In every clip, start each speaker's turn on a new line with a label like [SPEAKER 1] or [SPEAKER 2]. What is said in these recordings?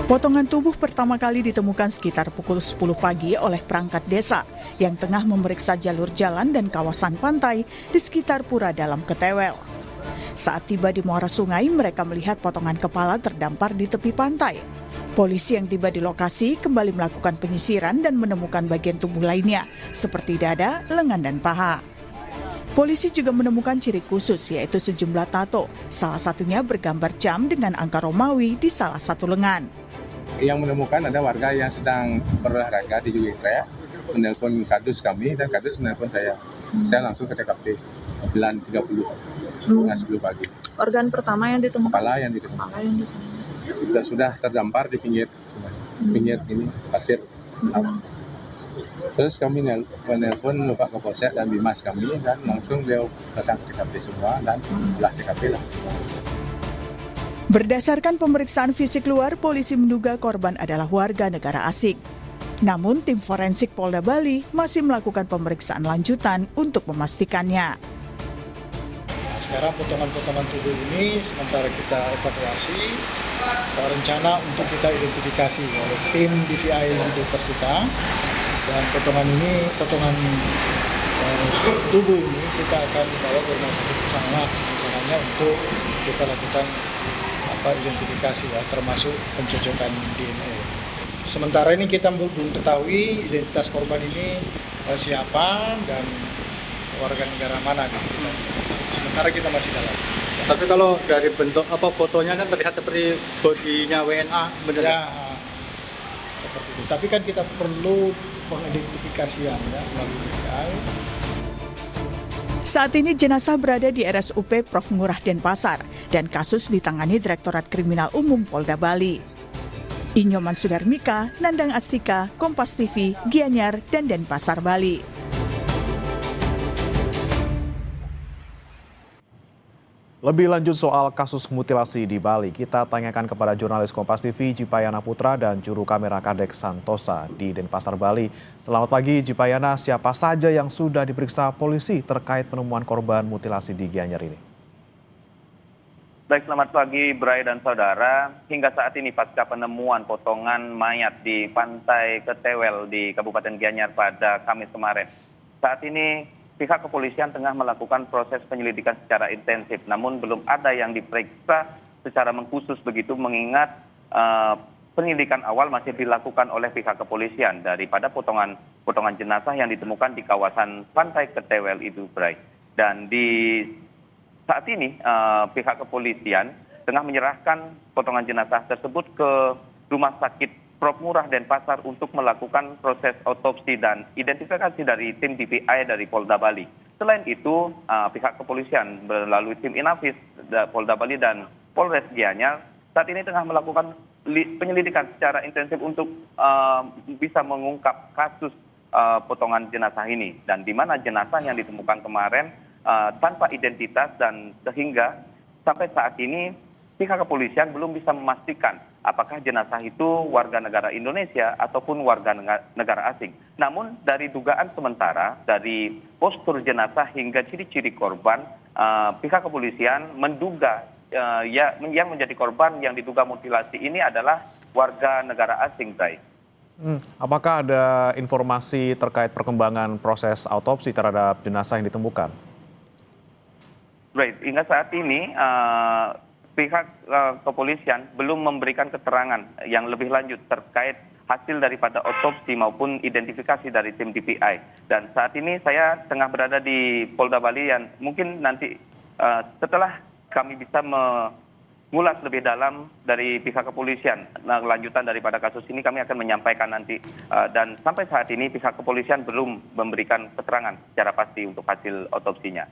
[SPEAKER 1] Potongan tubuh pertama kali ditemukan sekitar pukul 10 pagi oleh perangkat desa yang tengah memeriksa jalur jalan dan kawasan pantai di sekitar Pura Dalam Ketewel. Saat tiba di muara sungai, mereka melihat potongan kepala terdampar di tepi pantai. Polisi yang tiba di lokasi kembali melakukan penyisiran dan menemukan bagian tubuh lainnya, seperti dada, lengan, dan paha. Polisi juga menemukan ciri khusus, yaitu sejumlah tato, salah satunya bergambar jam dengan angka Romawi di salah satu lengan.
[SPEAKER 2] Yang menemukan ada warga yang sedang berolahraga di Juwita, menelpon kadus kami dan kadus menelpon saya. Saya langsung ke TKP 9.30 setengah 10 pagi.
[SPEAKER 3] Organ pertama yang ditemukan?
[SPEAKER 2] Kepala yang ditemukan. Sudah terdampar di pinggir ini pasir. Terus kami menelpon Bapak Kapolsek dan Bimas kami dan langsung beliau datang ke TKP semua dan belah TKP langsung.
[SPEAKER 1] Berdasarkan pemeriksaan fisik luar, polisi menduga korban adalah warga negara asing. Namun, tim forensik Polda Bali masih melakukan pemeriksaan lanjutan untuk memastikannya.
[SPEAKER 4] Sekarang potongan-potongan tubuh ini sementara kita evakuasi, rencana untuk kita identifikasi oleh tim DVI identitas kita. Dan potongan tubuh ini kita akan bawa ke rumah sakit bersama rencananya untuk kita lakukan identifikasi ya, termasuk pencocokan DNA. Sementara ini kita belum ketahui identitas korban ini siapa dan warga negara mana gitu. Sementara kita masih dalam.
[SPEAKER 5] Tapi kalau dari bentuk fotonya kan terlihat seperti bodinya WNA, benar?
[SPEAKER 4] Ya, seperti itu. Tapi kan kita perlu pengidentifikasian ya melalui DVI.
[SPEAKER 1] Saat ini jenazah berada di RSUP Prof. Ngurah Denpasar dan kasus ditangani Direktorat Kriminal Umum Polda Bali. Inyoman Sudarmika, Nandang Astika, Kompas TV, Gianyar, dan Denpasar, Bali.
[SPEAKER 6] Lebih lanjut soal kasus mutilasi di Bali, kita tanyakan kepada jurnalis Kompas TV Jipayana Putra dan juru kamera Kadek Santosa di Denpasar, Bali. Selamat pagi Jipayana, siapa saja yang sudah diperiksa polisi terkait penemuan korban mutilasi di Gianyar ini?
[SPEAKER 7] Baik, selamat pagi Bray dan saudara. Hingga saat ini pasca penemuan potongan mayat di Pantai Ketewel di Kabupaten Gianyar pada Kamis kemarin. Saat ini pihak kepolisian tengah melakukan proses penyelidikan secara intensif, namun belum ada yang diperiksa secara mengkhusus begitu mengingat penyelidikan awal masih dilakukan oleh pihak kepolisian daripada potongan jenazah yang ditemukan di kawasan Pantai Ketewel itu, Bray. Dan di saat ini pihak kepolisian tengah menyerahkan potongan jenazah tersebut ke Rumah Sakit Prof. Ngurah Denpasar untuk melakukan proses otopsi dan identifikasi dari tim DVI dari Polda Bali. Selain itu, pihak kepolisian melalui tim Inafis Polda Bali dan Polres Gianyar saat ini tengah melakukan penyelidikan secara intensif untuk bisa mengungkap kasus potongan jenazah ini dan di mana jenazah yang ditemukan kemarin tanpa identitas dan sehingga sampai saat ini pihak kepolisian belum bisa memastikan apakah jenazah itu warga negara Indonesia ataupun warga negara asing. Namun dari dugaan sementara, dari postur jenazah hingga ciri-ciri korban, pihak kepolisian menduga yang menjadi korban yang diduga mutilasi ini adalah warga negara asing, Bray.
[SPEAKER 6] Apakah ada informasi terkait perkembangan proses autopsi terhadap jenazah yang ditemukan?
[SPEAKER 7] Baik, hingga saat ini pihak kepolisian belum memberikan keterangan yang lebih lanjut terkait hasil daripada otopsi maupun identifikasi dari tim DVI. Dan saat ini saya tengah berada di Polda Bali yang mungkin nanti setelah kami bisa mengulas lebih dalam dari pihak kepolisian, lanjutan daripada kasus ini kami akan menyampaikan nanti. Dan sampai saat ini pihak kepolisian belum memberikan keterangan secara pasti untuk hasil otopsinya.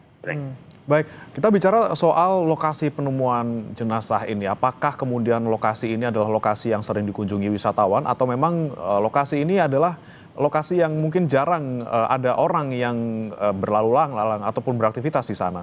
[SPEAKER 6] Baik, kita bicara soal lokasi penemuan jenazah ini. Apakah kemudian lokasi ini adalah lokasi yang sering dikunjungi wisatawan atau memang lokasi ini adalah lokasi yang mungkin jarang ada orang yang berlalu lalang ataupun beraktivitas di sana?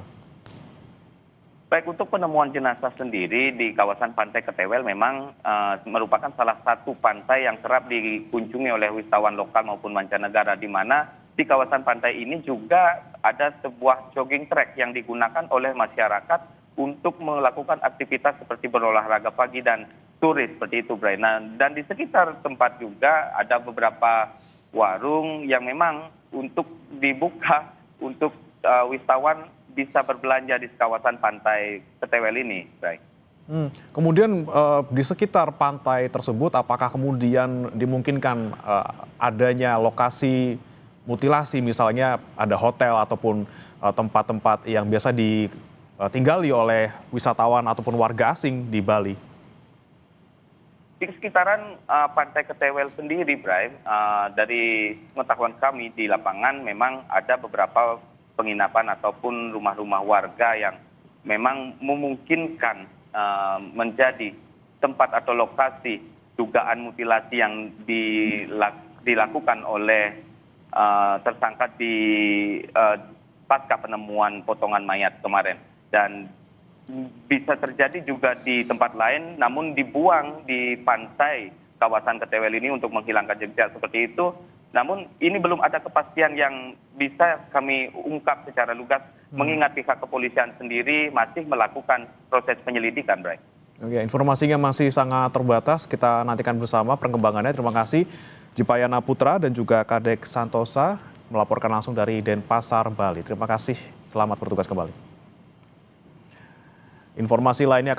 [SPEAKER 7] Baik, untuk penemuan jenazah sendiri di kawasan Pantai Ketewel memang merupakan salah satu pantai yang kerap dikunjungi oleh wisatawan lokal maupun mancanegara, di mana di kawasan pantai ini juga ada sebuah jogging track yang digunakan oleh masyarakat untuk melakukan aktivitas seperti berolahraga pagi dan sore seperti itu, Bray. Nah, dan di sekitar tempat juga ada beberapa warung yang memang untuk dibuka untuk wisatawan bisa berbelanja di kawasan pantai Ketewel ini, Bray.
[SPEAKER 6] Kemudian di sekitar pantai tersebut, apakah kemudian dimungkinkan adanya lokasi mutilasi, misalnya ada hotel ataupun tempat-tempat yang biasa ditinggali oleh wisatawan ataupun warga asing di Bali?
[SPEAKER 7] Di sekitaran pantai Ketewel sendiri, Bray, dari pengetahuan kami di lapangan memang ada beberapa penginapan ataupun rumah-rumah warga yang memang memungkinkan menjadi tempat atau lokasi dugaan mutilasi yang dilakukan oleh tersangka di pasca penemuan potongan mayat kemarin. Dan bisa terjadi juga di tempat lain, namun dibuang di pantai kawasan Ketewel ini untuk menghilangkan jejak seperti itu. Namun ini belum ada kepastian yang bisa kami ungkap secara lugas, mengingat pihak kepolisian sendiri masih melakukan proses penyelidikan, Bray.
[SPEAKER 6] Oke, informasinya masih sangat terbatas, kita nantikan bersama perkembangannya. Terima kasih Jipayana Putra dan juga Kadek Santosa melaporkan langsung dari Denpasar, Bali. Terima kasih, selamat bertugas kembali. Informasi lainnya